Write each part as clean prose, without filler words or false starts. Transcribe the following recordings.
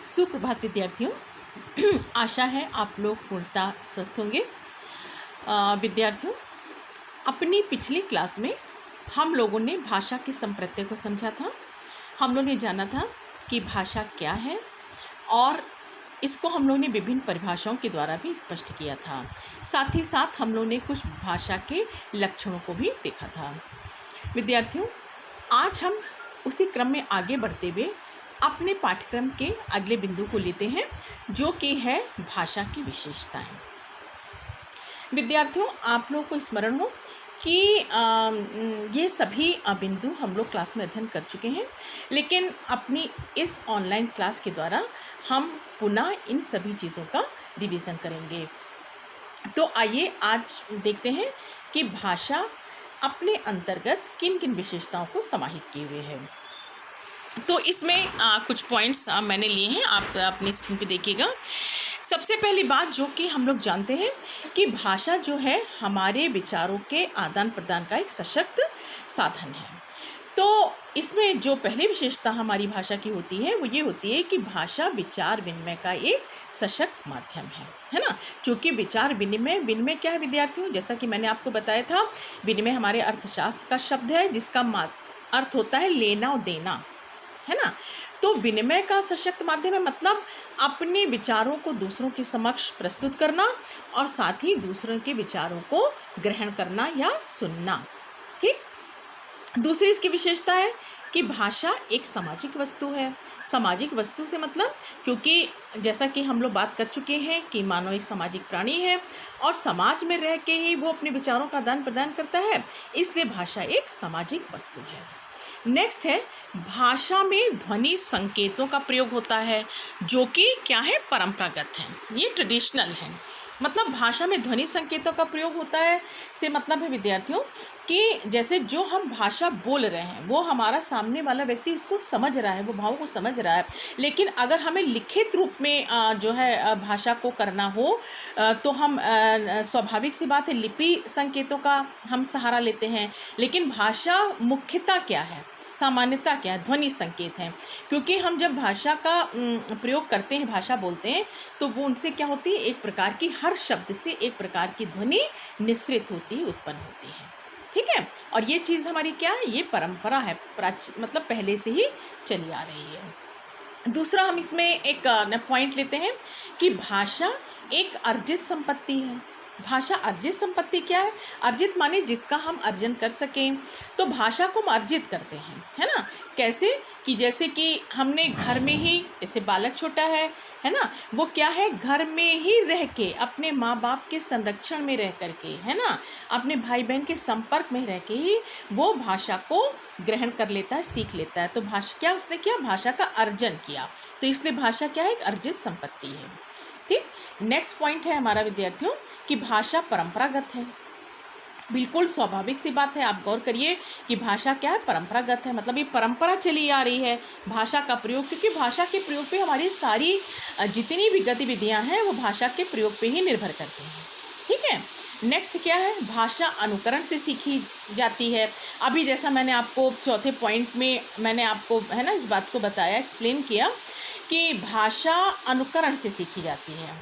सुप्रभात विद्यार्थियों। आशा है आप लोग पूर्णतः स्वस्थ होंगे। विद्यार्थियों, अपनी पिछली क्लास में हम लोगों ने भाषा के संप्रत्यय को समझा था। हम लोगों ने जाना था कि भाषा क्या है और इसको हम लोगों ने विभिन्न परिभाषाओं के द्वारा भी स्पष्ट किया था। साथ ही साथ हम लोगों ने कुछ भाषा के लक्षणों को भी देखा था। विद्यार्थियों, आज हम उसी क्रम में आगे बढ़ते हुए अपने पाठ्यक्रम के अगले बिंदु को लेते हैं, जो कि है भाषा की विशेषताएं। विद्यार्थियों, आप लोगों को स्मरण हो कि ये सभी बिंदु हम लोग क्लास में अध्ययन कर चुके हैं, लेकिन अपनी इस ऑनलाइन क्लास के द्वारा हम पुनः इन सभी चीज़ों का रिवीजन करेंगे। तो आइए आज देखते हैं कि भाषा अपने अंतर्गत किन किन विशेषताओं को समाहित किए हुए है। तो इसमें कुछ पॉइंट्स मैंने लिए हैं, आप अपनी स्क्रीन पे देखिएगा। सबसे पहली बात जो कि हम लोग जानते हैं कि भाषा जो है हमारे विचारों के आदान प्रदान का एक सशक्त साधन है। तो इसमें जो पहली विशेषता हमारी भाषा की होती है वो ये होती है कि भाषा विचार विनिमय का एक सशक्त माध्यम है ना। क्योंकि विचार विनिमय क्या है विद्यार्थियों, जैसा कि मैंने आपको बताया था, विनिमय हमारे अर्थशास्त्र का शब्द है जिसका अर्थ होता है लेना और देना, है ना। तो विनिमय का सशक्त माध्यम है, मतलब अपने विचारों को दूसरों के समक्ष प्रस्तुत करना और साथ ही दूसरों के विचारों को ग्रहण करना या सुनना। ठीक। दूसरी इसकी विशेषता है कि भाषा एक सामाजिक वस्तु है। सामाजिक वस्तु से मतलब, क्योंकि जैसा कि हम लोग बात कर चुके हैं कि मानव एक सामाजिक प्राणी है और समाज में रह के ही वो अपने विचारों का आदान प्रदान करता है, इसलिए भाषा एक सामाजिक वस्तु है। नेक्स्ट है, भाषा में ध्वनि संकेतों का प्रयोग होता है जो कि क्या है, परंपरागत है, ये ट्रेडिशनल है। मतलब भाषा में ध्वनि संकेतों का प्रयोग होता है से मतलब है विद्यार्थियों कि जैसे जो हम भाषा बोल रहे हैं वो हमारा सामने वाला व्यक्ति उसको समझ रहा है, वो भाव को समझ रहा है, लेकिन अगर हमें लिखित रूप में जो है भाषा को करना हो तो हम स्वाभाविक सी बात है लिपि संकेतों का हम सहारा लेते हैं। लेकिन भाषा मुख्यता क्या है, सामान्यता क्या है, ध्वनि संकेत है। क्योंकि हम जब भाषा का प्रयोग करते हैं, भाषा बोलते हैं, तो वो उनसे क्या होती है, एक प्रकार की, हर शब्द से एक प्रकार की ध्वनि निश्रित होती है, उत्पन्न होती है। ठीक है। और ये चीज़ हमारी क्या है, ये परंपरा है, मतलब पहले से ही चली आ रही है। दूसरा हम इसमें एक पॉइंट लेते हैं कि भाषा एक अर्जित संपत्ति है। भाषा अर्जित संपत्ति क्या है, अर्जित माने जिसका हम अर्जन कर सकें। तो भाषा को हम अर्जित करते हैं, है ना। कैसे कि जैसे कि हमने घर में ही, जैसे बालक छोटा है ना, वो क्या है, घर में ही रह के अपने माँ बाप के संरक्षण में रह करके, है ना, अपने भाई बहन के संपर्क में रह के ही वो भाषा को ग्रहण कर लेता है, सीख लेता है। तो भाषा क्या, उसने क्या, भाषा का अर्जन किया। तो इसलिए भाषा क्या है, एक अर्जित संपत्ति है। ठीक। नेक्स्ट पॉइंट है हमारा विद्यार्थियों कि भाषा परंपरागत है। बिल्कुल स्वाभाविक सी बात है, आप गौर करिए कि भाषा क्या है, परंपरागत है, मतलब ये परंपरा चली आ रही है भाषा का प्रयोग, क्योंकि भाषा के प्रयोग पे हमारी सारी जितनी भी गतिविधियां हैं वो भाषा के प्रयोग पे ही निर्भर करती हैं। ठीक है। नेक्स्ट क्या है, भाषा अनुकरण से सीखी जाती है। अभी जैसा मैंने आपको चौथे पॉइंट में मैंने आपको, है ना, इस बात को बताया, एक्सप्लेन किया कि भाषा अनुकरण से सीखी जाती है।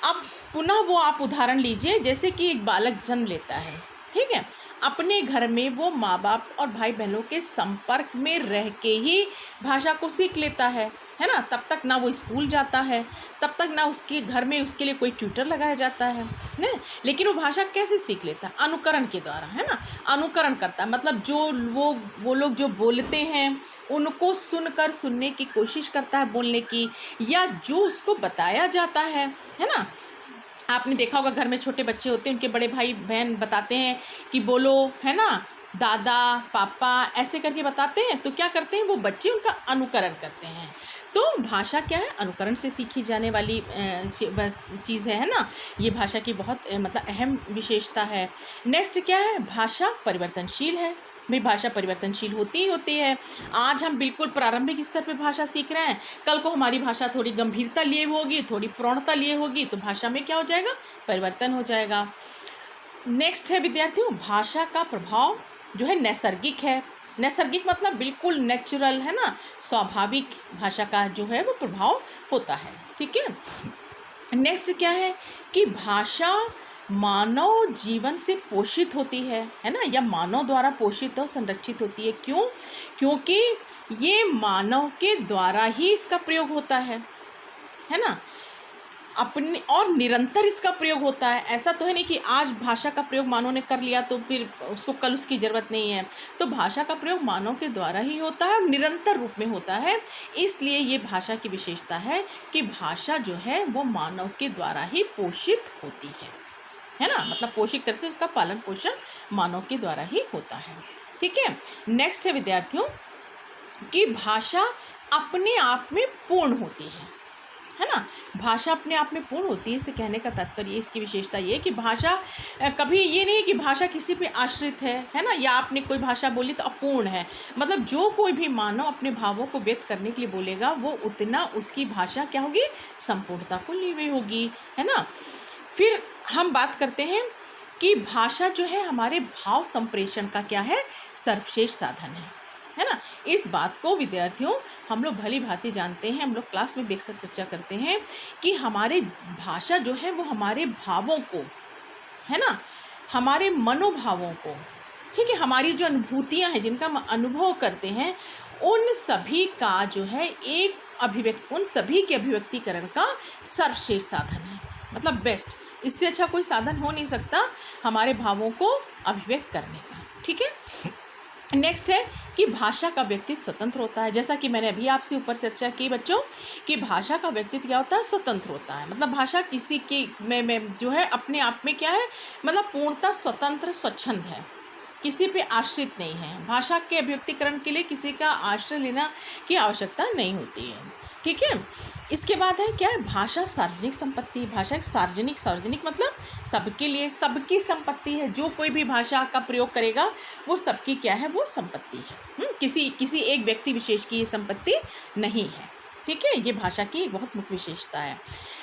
अब पुनः वो आप उदाहरण लीजिए, जैसे कि एक बालक जन्म लेता है, ठीक है, अपने घर में वो माँ बाप और भाई बहनों के संपर्क में रह के ही भाषा को सीख लेता है ना। तब तक ना वो स्कूल जाता है, तब तक ना उसके घर में उसके लिए कोई ट्यूटर लगाया जाता है ना। लेकिन वो भाषा कैसे सीख लेता है, अनुकरण के द्वारा, है ना। अनुकरण करता है, मतलब जो वो लोग जो बोलते हैं उनको सुनकर सुनने की कोशिश करता है, बोलने की, या जो उसको बताया जाता है ना। आपने देखा होगा घर में छोटे बच्चे होते हैं, उनके बड़े भाई बहन बताते हैं कि बोलो, है ना, दादा पापा ऐसे करके बताते हैं, तो क्या करते हैं वो बच्चे उनका अनुकरण करते हैं। तो भाषा क्या है, अनुकरण से सीखी जाने वाली चीज़ है ना। ये भाषा की बहुत मतलब अहम विशेषता है। नेक्स्ट क्या है, भाषा परिवर्तनशील है। भाई भाषा परिवर्तनशील होती है। आज हम बिल्कुल प्रारंभिक स्तर पे भाषा सीख रहे हैं, कल को हमारी भाषा थोड़ी गंभीरता लिए होगी, थोड़ी प्रौढ़ता लिए होगी, तो भाषा में क्या हो जाएगा, परिवर्तन हो जाएगा। नेक्स्ट है विद्यार्थियों, भाषा का प्रभाव जो है नैसर्गिक है। नैसर्गिक मतलब बिल्कुल नेचुरल, है ना, स्वाभाविक भाषा का जो है वो प्रभाव होता है। ठीक है, नेक्स्ट क्या है कि भाषा मानव जीवन से पोषित होती है ना, या मानव द्वारा पोषित और संरक्षित होती है। क्यों? क्योंकि ये मानव के द्वारा ही इसका प्रयोग होता है ना, अपने और निरंतर इसका प्रयोग होता है। ऐसा तो है नहीं कि आज भाषा का प्रयोग मानव ने कर लिया तो फिर उसको कल उसकी ज़रूरत नहीं है। तो भाषा का प्रयोग मानव के द्वारा ही होता है और निरंतर रूप में होता है। इसलिए ये भाषा की विशेषता है कि भाषा जो है वो मानव के द्वारा ही पोषित होती है ना, मतलब पोषित तरह से उसका पालन पोषण मानव के द्वारा ही होता है। ठीक है, नेक्स्ट है विद्यार्थियों कि भाषा अपने आप में पूर्ण होती है ना, भाषा अपने आप में पूर्ण होती है। इसे कहने का तात्पर्य, इसकी विशेषता ये है कि भाषा कभी ये नहीं कि भाषा किसी पे आश्रित है ना, या आपने कोई भाषा बोली तो अपूर्ण है। मतलब जो कोई भी मानव अपने भावों को व्यक्त करने के लिए बोलेगा वो उतना उसकी भाषा क्या होगी, संपूर्णता को ली हुई होगी, है ना। फिर हम बात करते हैं कि भाषा जो है हमारे भाव संप्रेषण का क्या है, सर्वश्रेष्ठ साधन है ना। इस बात को विद्यार्थियों हम लोग भली भांति जानते हैं, हम लोग क्लास में बेशक चर्चा करते हैं कि हमारे भाषा जो है वो हमारे भावों को, है ना, हमारे मनोभावों को, ठीक है, हमारी जो अनुभूतियाँ हैं जिनका हम अनुभव करते हैं उन सभी का जो है एक अभिव्यक्ति, उन सभी के अभिव्यक्तिकरण का सर्वश्रेष्ठ साधन है, मतलब बेस्ट। इससे अच्छा कोई साधन हो नहीं सकता हमारे भावों को अभिव्यक्त करने का। ठीक है, नेक्स्ट है कि भाषा का व्यक्तित्व स्वतंत्र होता है। जैसा कि मैंने अभी आपसे ऊपर चर्चा की बच्चों कि भाषा का व्यक्तित्व क्या होता है, स्वतंत्र होता है। मतलब भाषा किसी के में जो है अपने आप में क्या है, मतलब पूर्णतः स्वतंत्र स्वच्छंद है, किसी पे आश्रित नहीं है। भाषा के अभिव्यक्तिकरण के लिए किसी का आश्रय लेना की आवश्यकता नहीं होती है। ठीक है, इसके बाद है क्या है, भाषा सार्वजनिक संपत्ति। भाषा एक सार्वजनिक मतलब सबके लिए, सबकी संपत्ति है। जो कोई भी भाषा का प्रयोग करेगा वो सबकी क्या है, वो संपत्ति है। किसी एक व्यक्ति विशेष की ये संपत्ति नहीं है। ठीक है, ये भाषा की एक बहुत मुख्य विशेषता है।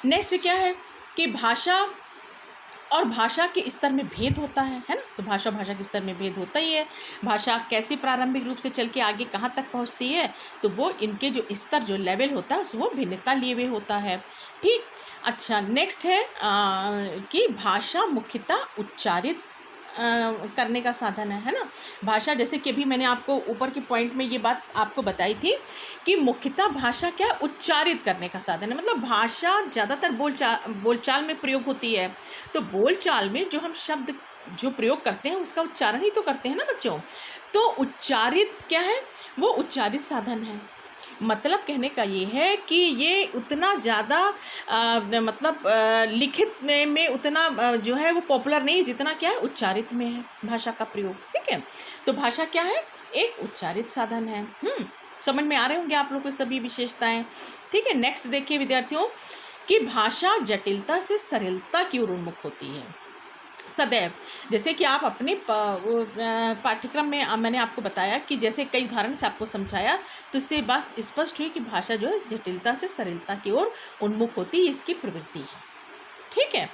नेक्स्ट क्या है कि भाषा और भाषा के स्तर में भेद होता है ना। तो भाषा के स्तर में भेद होता ही है। भाषा कैसे प्रारंभिक रूप से चल के आगे कहाँ तक पहुँचती है, तो वो इनके जो स्तर, जो लेवल होता है वो भिन्नता लिए हुए होता है। ठीक, अच्छा, नेक्स्ट है कि भाषा मुख्यतः उच्चारित करने का साधन है ना। भाषा जैसे कि अभी मैंने आपको ऊपर के पॉइंट में ये बात आपको बताई थी कि मुख्यतः भाषा क्या, उच्चारित करने का साधन है। मतलब भाषा ज़्यादातर बोलचाल में प्रयोग होती है। तो बोलचाल में जो हम शब्द जो प्रयोग करते हैं उसका उच्चारण ही तो करते हैं ना बच्चों। तो उच्चारित क्या है, वो उच्चारित साधन है। मतलब कहने का ये है कि ये उतना ज़्यादा मतलब लिखित में उतना जो है वो पॉपुलर नहीं है जितना क्या है उच्चारित में है भाषा का प्रयोग। ठीक है, तो भाषा क्या है, एक उच्चारित साधन है। समझ में आ रहे होंगे आप लोग को सभी विशेषताएं। ठीक है, नेक्स्ट देखिए विद्यार्थियों कि भाषा जटिलता से सरलता की ओर उन्मुख होती है सदैव। जैसे कि आप अपने पाठ्यक्रम में मैंने आपको बताया कि जैसे कई उदाहरण से आपको समझाया, तो इससे बात स्पष्ट हुई कि भाषा जो है जटिलता से सरलता की ओर उन्मुख होती है, इसकी प्रवृत्ति है। ठीक है,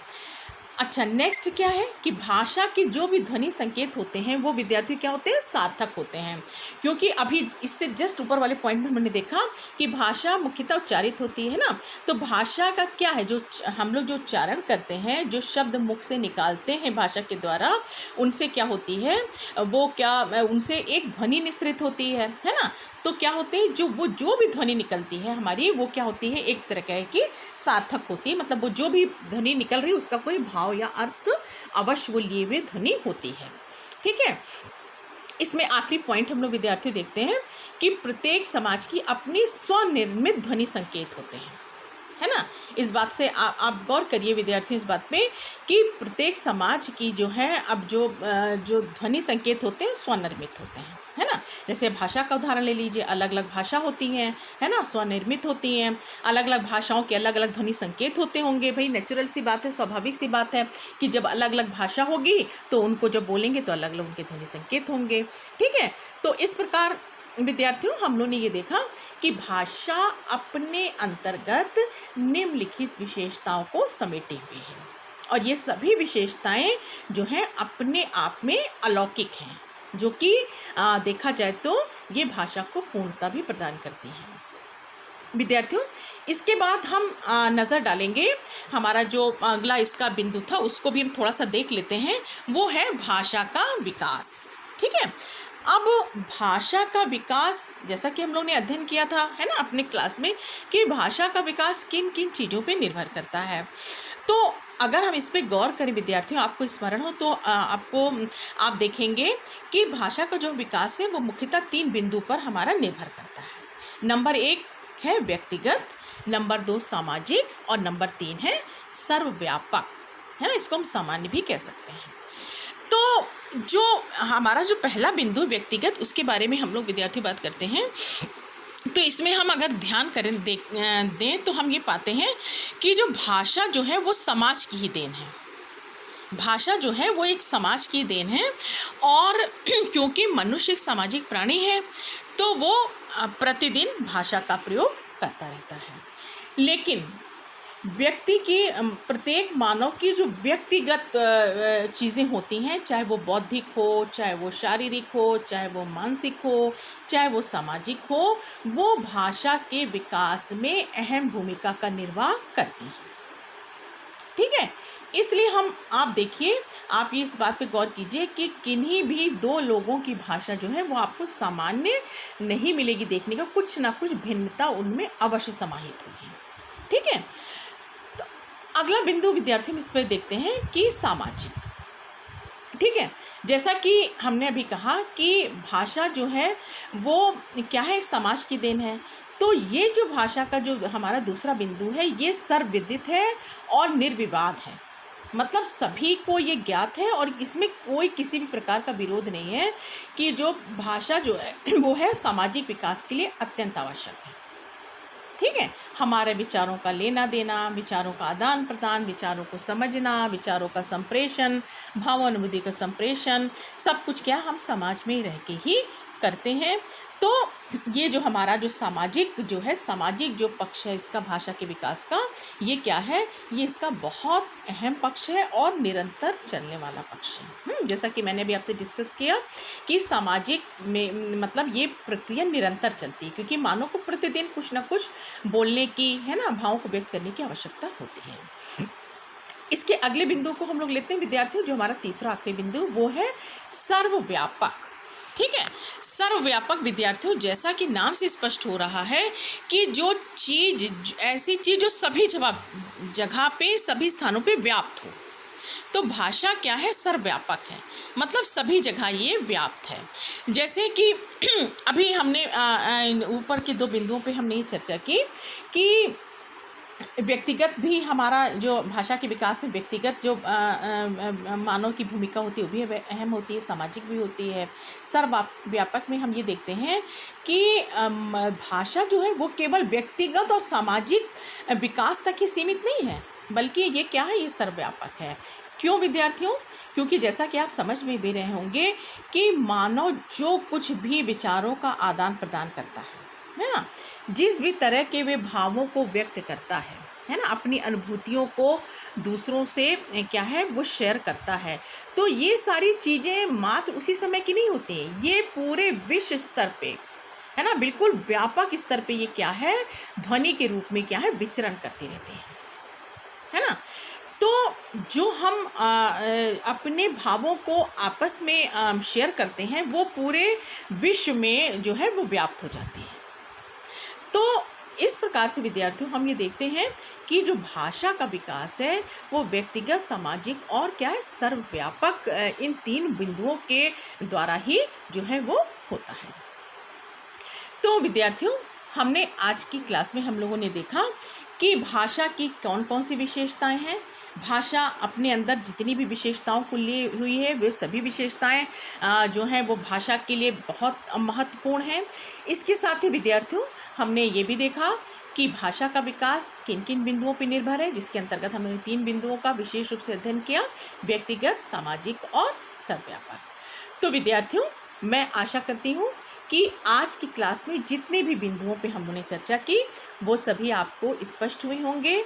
अच्छा, नेक्स्ट क्या है कि भाषा के जो भी ध्वनि संकेत होते हैं वो विद्यार्थी क्या होते हैं, सार्थक होते हैं। क्योंकि अभी इससे जस्ट ऊपर वाले पॉइंट में मैंने देखा कि भाषा मुख्यतः उच्चारित होती है ना। तो भाषा का क्या है, जो हम लोग जो उच्चारण करते हैं, जो शब्द मुख से निकालते हैं भाषा के द्वारा, उनसे क्या होती है, वो क्या, उनसे एक ध्वनि निःसृत होती है ना। तो क्या होते हैं, जो भी ध्वनि निकलती है हमारी, वो क्या होती है, एक तरह की सार्थक होती है। मतलब वो जो भी ध्वनि निकल रही है उसका कोई भाव या अर्थ अवश्य वो लिए हुए ध्वनि होती है। ठीक है, इसमें आखिरी पॉइंट हम लोग विद्यार्थी देखते हैं कि प्रत्येक समाज की अपनी स्वनिर्मित ध्वनि संकेत होते हैं, है ना। इस बात से आप गौर करिए विद्यार्थियों इस बात पे कि प्रत्येक समाज की जो है अब जो ध्वनि संकेत होते हैं स्वनिर्मित होते हैं, है ना। जैसे भाषा का उदाहरण ले लीजिए, अलग अलग भाषा होती हैं, है ना, स्वनिर्मित होती हैं। अलग अलग भाषाओं के अलग अलग ध्वनि संकेत होते होंगे। भाई नेचुरल सी बात है, स्वाभाविक सी बात है कि जब अलग अलग भाषा होगी तो उनको जब बोलेंगे तो अलग अलग उनके ध्वनि संकेत होंगे। ठीक है, तो इस प्रकार विद्यार्थियों हम लोग ने ये देखा कि भाषा अपने अंतर्गत निम्नलिखित विशेषताओं को समेटे हुए है और ये सभी विशेषताएं जो हैं अपने आप में अलौकिक हैं, जो कि देखा जाए तो ये भाषा को पूर्णता भी प्रदान करती हैं। विद्यार्थियों, इसके बाद हम नज़र डालेंगे, हमारा जो अगला इसका बिंदु था उसको भी हम थोड़ा सा देख लेते हैं, वो है भाषा का विकास। ठीक है, अब भाषा का विकास, जैसा कि हम लोग ने अध्ययन किया था, है ना, अपने क्लास में, कि भाषा का विकास किन किन चीज़ों पे निर्भर करता है। तो अगर हम इस पे गौर करें विद्यार्थियों, आपको स्मरण हो तो आप देखेंगे कि भाषा का जो विकास है वो मुख्यतः 3 बिंदु पर हमारा निर्भर करता है। नंबर 1 है व्यक्तिगत, नंबर 2 सामाजिक और नंबर 3 है सर्वव्यापक, है ना, इसको हम सामान्य भी कह सकते हैं। तो जो हमारा जो पहला बिंदु व्यक्तिगत, उसके बारे में हम लोग विद्यार्थी बात करते हैं। तो इसमें हम अगर ध्यान करें दें तो हम ये पाते हैं कि जो भाषा जो है वो समाज की ही देन है। भाषा जो है वो एक समाज की देन है, और क्योंकि मनुष्य एक सामाजिक प्राणी है तो वो प्रतिदिन भाषा का प्रयोग करता रहता है। लेकिन व्यक्ति की, प्रत्येक मानव की जो व्यक्तिगत चीज़ें होती हैं, चाहे वो बौद्धिक हो, चाहे वो शारीरिक हो, चाहे वो मानसिक हो, चाहे वो सामाजिक हो, वो भाषा के विकास में अहम भूमिका का निर्वाह करती हैं। ठीक है, इसलिए आप देखिए, आप ये इस बात पे गौर कीजिए कि किन्हीं भी 2 लोगों की भाषा जो है वो आपको सामान्य नहीं मिलेगी देखने का, कुछ ना कुछ भिन्नता उनमें अवश्य समाहित होगी। ठीक है, अगला बिंदु विद्यार्थी हम इस पर देखते हैं कि सामाजिक। ठीक है, जैसा कि हमने अभी कहा कि भाषा जो है वो क्या है, समाज की देन है। तो ये जो भाषा का जो हमारा दूसरा बिंदु है, ये सर्वविदित है और निर्विवाद है। मतलब सभी को ये ज्ञात है और इसमें कोई किसी भी प्रकार का विरोध नहीं है कि जो भाषा जो है वो है सामाजिक विकास के लिए अत्यंत आवश्यक है। ठीक है, हमारे विचारों का लेना देना, विचारों का आदान प्रदान, विचारों को समझना, विचारों का संप्रेषण, भावानुभूति का संप्रेषण, सब कुछ क्या हम समाज में रह के ही करते हैं। तो ये जो हमारा जो सामाजिक जो है, सामाजिक जो पक्ष है इसका भाषा के विकास का, ये क्या है, ये इसका बहुत अहम पक्ष है और निरंतर चलने वाला पक्ष है। जैसा कि मैंने अभी आपसे डिस्कस किया कि सामाजिक में मतलब ये प्रक्रिया निरंतर चलती है, क्योंकि मानव को प्रतिदिन कुछ ना कुछ बोलने की, है ना, भावों को व्यक्त करने की आवश्यकता होती है। इसके अगले बिंदु को हम लोग लेते हैं विद्यार्थियों, जो हमारा तीसरा आखिरी बिंदु वो है सर्वव्यापक। ठीक है, सर्वव्यापक विद्यार्थियों, जैसा कि नाम से स्पष्ट हो रहा है कि जो चीज़, ऐसी चीज़ जो सभी जगह पे, सभी स्थानों पे व्याप्त हो, तो भाषा क्या है, सर्वव्यापक है, मतलब सभी जगह ये व्याप्त है। जैसे कि अभी हमने ऊपर के 2 बिंदुओं पे हमने ये चर्चा की कि व्यक्तिगत भी हमारा जो भाषा के विकास में व्यक्तिगत जो मानव की भूमिका होती है वो भी अहम होती है, सामाजिक भी होती है। सर्वव्यापक में हम ये देखते हैं कि भाषा जो है वो केवल व्यक्तिगत और सामाजिक विकास तक ही सीमित नहीं है, बल्कि ये क्या है, ये सर्वव्यापक है। क्यों विद्यार्थियों? क्योंकि जैसा कि आप समझ में भी रहे होंगे कि मानव जो कुछ भी विचारों का आदान प्रदान करता है ना, जिस भी तरह के वे भावों को व्यक्त करता है ना, अपनी अनुभूतियों को दूसरों से क्या है वो शेयर करता है, तो ये सारी चीज़ें मात्र उसी समय की नहीं होती हैं, ये पूरे विश्व स्तर पे, है ना, बिल्कुल व्यापक स्तर पे ये क्या है, ध्वनि के रूप में क्या है, विचरण करती रहती है ना। तो जो हम अपने भावों को आपस में शेयर करते हैं वो पूरे विश्व में जो है वो व्याप्त हो जाती है। तो इस प्रकार से विद्यार्थियों हम ये देखते हैं कि जो भाषा का विकास है वो व्यक्तिगत, सामाजिक और क्या है, सर्वव्यापक, इन 3 बिंदुओं के द्वारा ही जो है वो होता है। तो विद्यार्थियों, हमने आज की क्लास में हम लोगों ने देखा कि भाषा की कौन कौन सी विशेषताएं हैं। भाषा अपने अंदर जितनी भी विशेषताओं को लिए हुई है, वे सभी विशेषताएं जो हैं वो भाषा के लिए बहुत महत्वपूर्ण हैं। इसके साथ ही विद्यार्थियों हमने ये भी देखा कि भाषा का विकास किन किन बिंदुओं पर निर्भर है, जिसके अंतर्गत हमने 3 बिंदुओं का विशेष रूप से अध्ययन किया, व्यक्तिगत, सामाजिक और सर्वव्यापक। तो विद्यार्थियों, मैं आशा करती हूँ कि आज की क्लास में जितने भी बिंदुओं पे हम लोगों ने चर्चा की वो सभी आपको स्पष्ट हुए होंगे।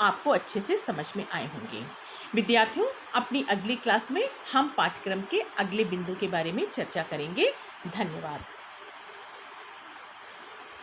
आपको अच्छे से समझ में आए होंगे। विद्यार्थियों, अपनी अगली क्लास में हम पाठ्यक्रम के अगले बिंदु के बारे में चर्चा करेंगे। धन्यवाद।